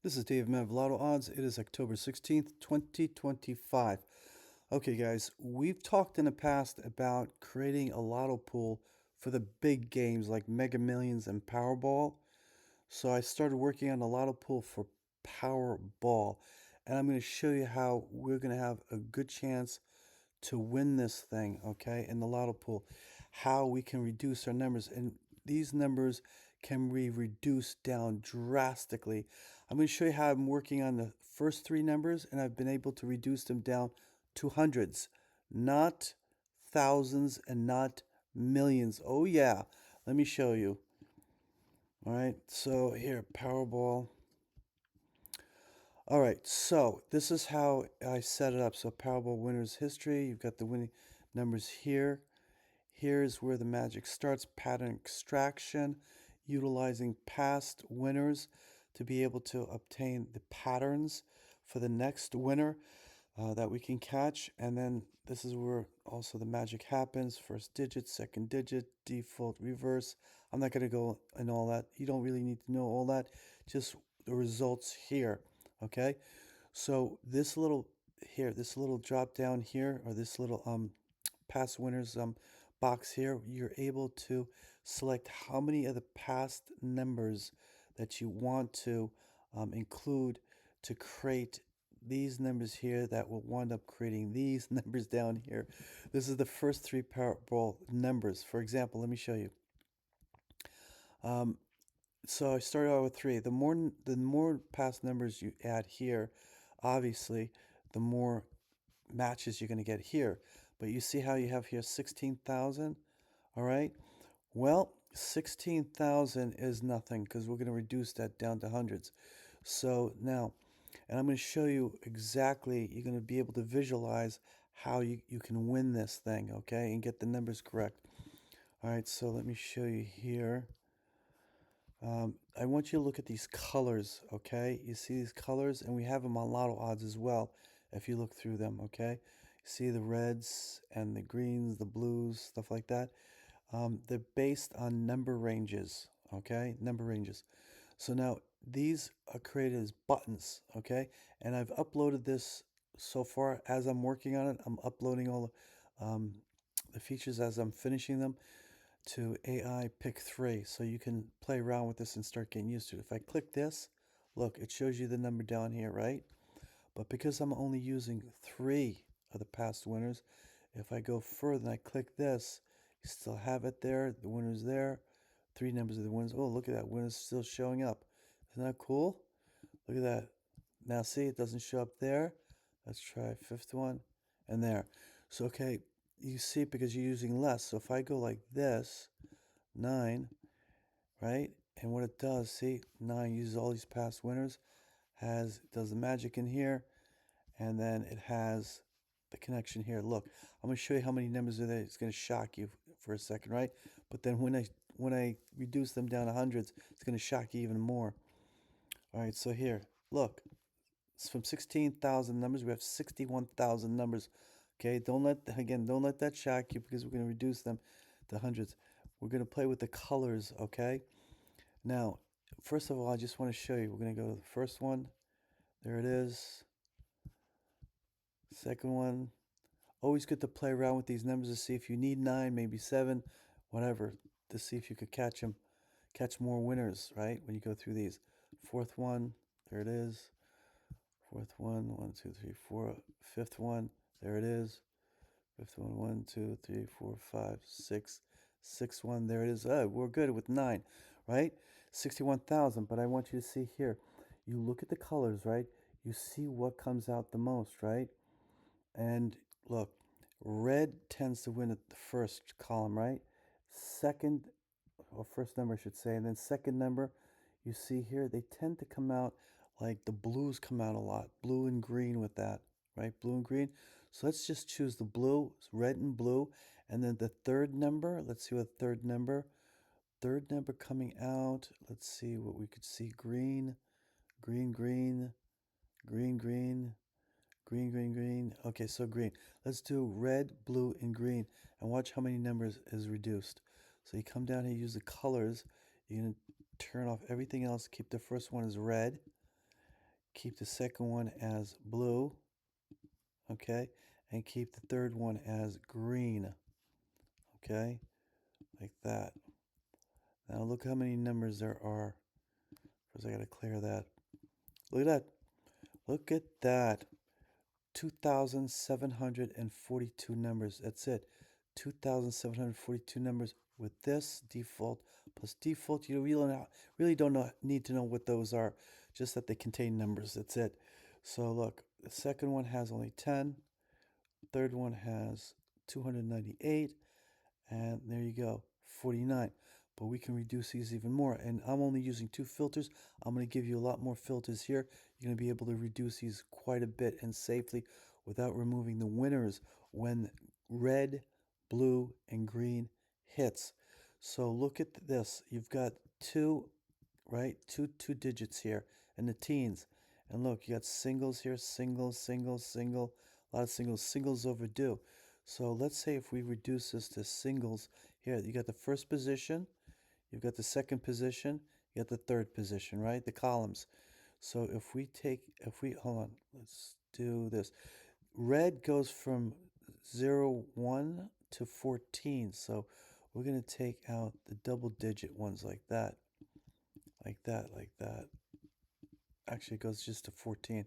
This is Dave Mav Lotto Odds. It is October 16th, 2025. Okay, guys, we've talked in the past about creating a lotto pool for the big games like Mega Millions and Powerball. So I started working on a lotto pool for Powerball, and I'm going to show you how we're going to have a good chance to win this thing, okay, in the lotto pool. How we can reduce our numbers, and these numbers can be reduced down drastically. I'm going to show you how I'm working on the first three numbers, and I've been able to reduce them down to hundreds, not thousands and not millions. Oh, yeah. Let me show you. All right. So here, Powerball. All right. So this is how I set it up. So Powerball winners history. You've got the winning numbers here. Here's where the magic starts, pattern extraction, utilizing past winners to be able to obtain the patterns for the next winner that we can catch. And then this is where also the magic happens. First digit, second digit, default, reverse. I'm not going to go in all that. You don't really need to know all that. Just the results here. Okay. So this little here, this little drop down here, or this little past winners box here, you're able to select how many of the past numbers that you want to include to create these numbers here that will wind up creating these numbers down here. This is the first three Powerball numbers. For example, let me show you. Um, so I started out with three. The more past numbers you add here, obviously, the more matches you're going to get here. But you see how you have here 16,000? All right. Well, 16,000 is nothing because we're going to reduce that down to hundreds. So now, and I'm going to show you exactly, you're going to be able to visualize how you can win this thing, okay, and get the numbers correct. All right, so let me show you here. I want you to look at these colors, okay? You see these colors, and we have them on lotto odds as well if you look through them, okay? See the reds and the greens, the blues, stuff like that. They're based on number ranges, okay? Number ranges. So now these are created as buttons, okay? And I've uploaded this so far as I'm working on it. I'm uploading all the features as I'm finishing them to AI Pick 3. So you can play around with this and start getting used to it. If I click this, look, it shows you the number down here, right? But because I'm only using three of the past winners, if I go further and I click this, you still have it there. The winner's there. Three numbers of the winners. Oh, look at that. Winner's still showing up. Isn't that cool? Look at that. Now see, it doesn't show up there. Let's try fifth one and there. So, okay, you see it because you're using less. So if I go like this, 9, right? And what it does, see, 9 uses all these past winners, does the magic in here, and then it has the connection here. Look, I'm going to show you how many numbers are there. It's going to shock you for a second, right? But then when I reduce them down to hundreds, it's going to shock you even more. All right, so here, look, it's from 16,000 numbers. We have 61,000 numbers. Okay, don't let that shock you because we're going to reduce them to hundreds. We're going to play with the colors, okay? Now, first of all, I just want to show you. We're going to go to the first one. There it is. Second one. Always good to play around with these numbers to see if you need 9, maybe 7, whatever, to see if you could catch more winners, right? When you go through these. Fourth one, there it is. Fourth one, 1, 2, 3, 4. Fifth one, there it is. Fifth one, 1, 2, 3, 4, 5, 6. Sixth one, there it is. Oh, we're good with 9, right? 61,000. But I want you to see here. You look at the colors, right? You see what comes out the most, right? And look, red tends to win at the first column, right? Second, or first number, I should say, and then second number, you see here, they tend to come out like the blues come out a lot. Blue and green with that, right? Blue and green. So let's just choose the blue, red and blue. And then the third number, let's see what third number coming out. Let's see what we could see. Green, green, green, green, green, green, green, green. Okay, so green. Let's do red, blue, and green and watch how many numbers is reduced. So you come down here, use the colors. You're going to turn off everything else. Keep the first one as red. keep the second one as blue, okay, and keep the third one as green, okay, like that. Now look how many numbers there are. First I gotta clear that. Look at that. Look at that. 2,742 numbers. That's it. 2,742 numbers with this default plus default. You really don't need to know what those are, just that they contain numbers. That's it. So look, the second one has only 10. Third one has 298. And there you go, 49. But we can reduce these even more. And I'm only using 2 filters. I'm going to give you a lot more filters here. You're going to be able to reduce these quite a bit and safely without removing the winners when red, blue, and green hits. So look at this. You've got two, right? Two digits here and the teens. And look, you got singles here, single, single, single, a lot of singles, singles overdue. So let's say if we reduce this to singles, here you got the first position, you've got the second position, you got the third position, right? The columns. So hold on, let's do this. Red goes from 0, 1 to 14. So we're going to take out the double digit ones like that, like that, like that. Actually, it goes just to 14.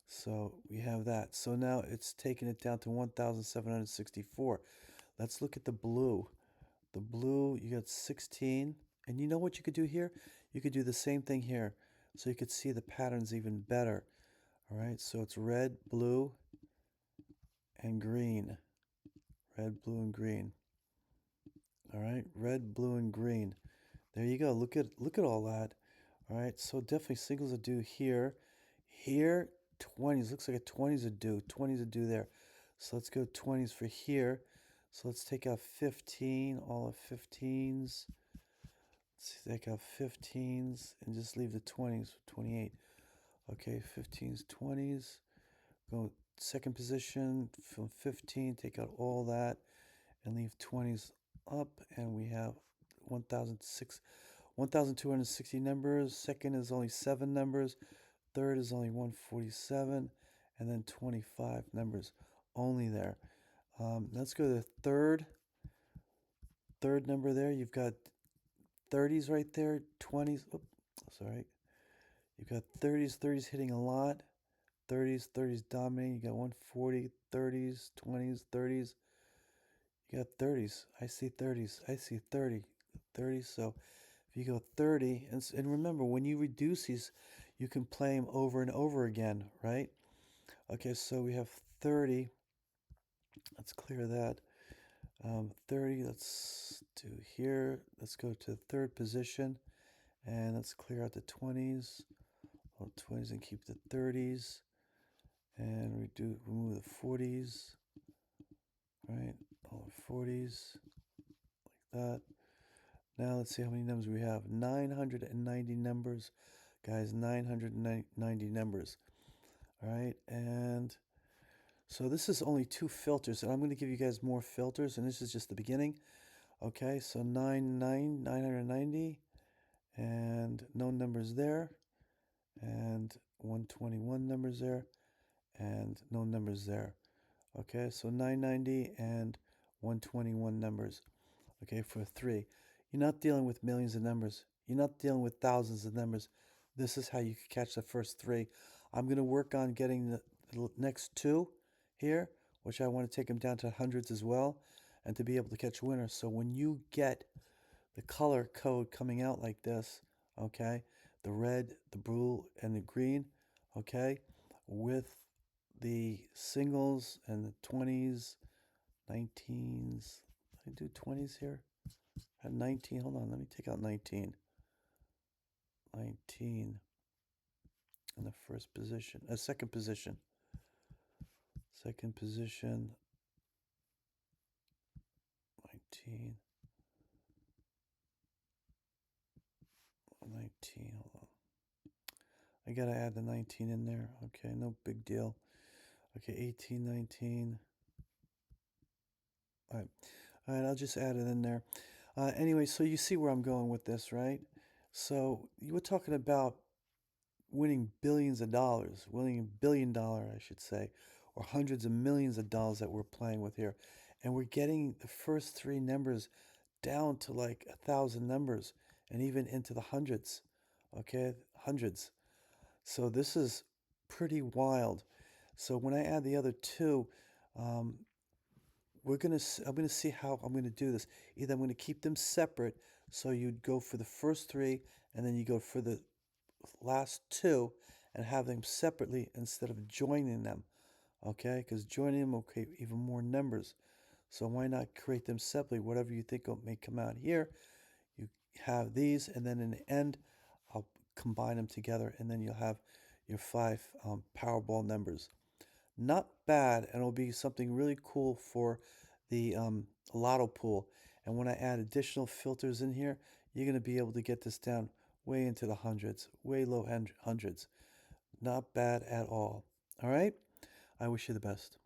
So we have that. So now it's taking it down to 1,764. Let's look at the blue. The blue, you got 16. And you know what you could do here? You could do the same thing here. So you could see the patterns even better. All right, so it's red, blue, and green. Red, blue, and green. All right, red, blue, and green. There you go. Look at all that. All right, so definitely singles are due here. Here, 20s. Looks like a 20s are due. 20s are due there. So let's go 20s for here. So let's take out 15, all of 15s. Let's take out 15s and just leave the 20s, 28. Okay, 15s, 20s. Go second position from 15, take out all that and leave 20s up, and we have 1,260 numbers. Second is only 7 numbers. Third is only 147, and then 25 numbers only there. Let's go to the third number there. You've got 30s right there, 20s. Oops, sorry. You've got 30s hitting a lot. 30s dominating. You got 140, 30s, 20s, 30s. You got 30s. I see 30s. I see 30. 30s. So if you go 30, and remember, when you reduce these, you can play them over and over again, right? Okay, so we have 30. Let's clear that. 30, let's do here. Let's go to the third position, and let's clear out the 20s. All 20s and keep the 30s. And remove the 40s, right? All the 40s, like that. Now let's see how many numbers we have. 990 numbers, guys, 990 numbers. All right, and so this is only 2 filters, and I'm going to give you guys more filters, and this is just the beginning. Okay, so 990, and no numbers there, and 121 numbers there, and no numbers there. Okay, so 990 and 121 numbers. Okay, for 3. You're not dealing with millions of numbers. You're not dealing with thousands of numbers. This is how you can catch the first 3. I'm going to work on getting the next 2 here, which I want to take them down to hundreds as well, and to be able to catch winners. So when you get the color code coming out like this, okay, the red, the blue, and the green, okay, with the singles and the 20s, 19s. I do 20s here. I have 19. Hold on, let me take out 19. 19 in the first position. Second position. Second position. 19. 19. Hold on. I gotta add the 19 in there. Okay, no big deal. Okay, 18, 19. All right. All right, I'll just add it in there. Anyway, so you see where I'm going with this, right? So you were talking about winning billions of dollars, winning $1 billion, I should say, or hundreds of millions of dollars that we're playing with here. And we're getting the first three numbers down to like 1,000 numbers and even into the hundreds. Okay, hundreds. So this is pretty wild. So when I add the other two, um, I'm gonna see how I'm gonna do this. Either I'm gonna keep them separate, so you'd go for the first three, and then you go for the last two, and have them separately instead of joining them. Okay, because joining them will create even more numbers. So why not create them separately? Whatever you think may come out here, you have these, and then in the end, I'll combine them together, and then you'll have your five Powerball numbers. Not bad, and it'll be something really cool for the lotto pool. And when I add additional filters in here, you're going to be able to get this down way into the hundreds, way low hundreds. Not bad at all. All right? I wish you the best.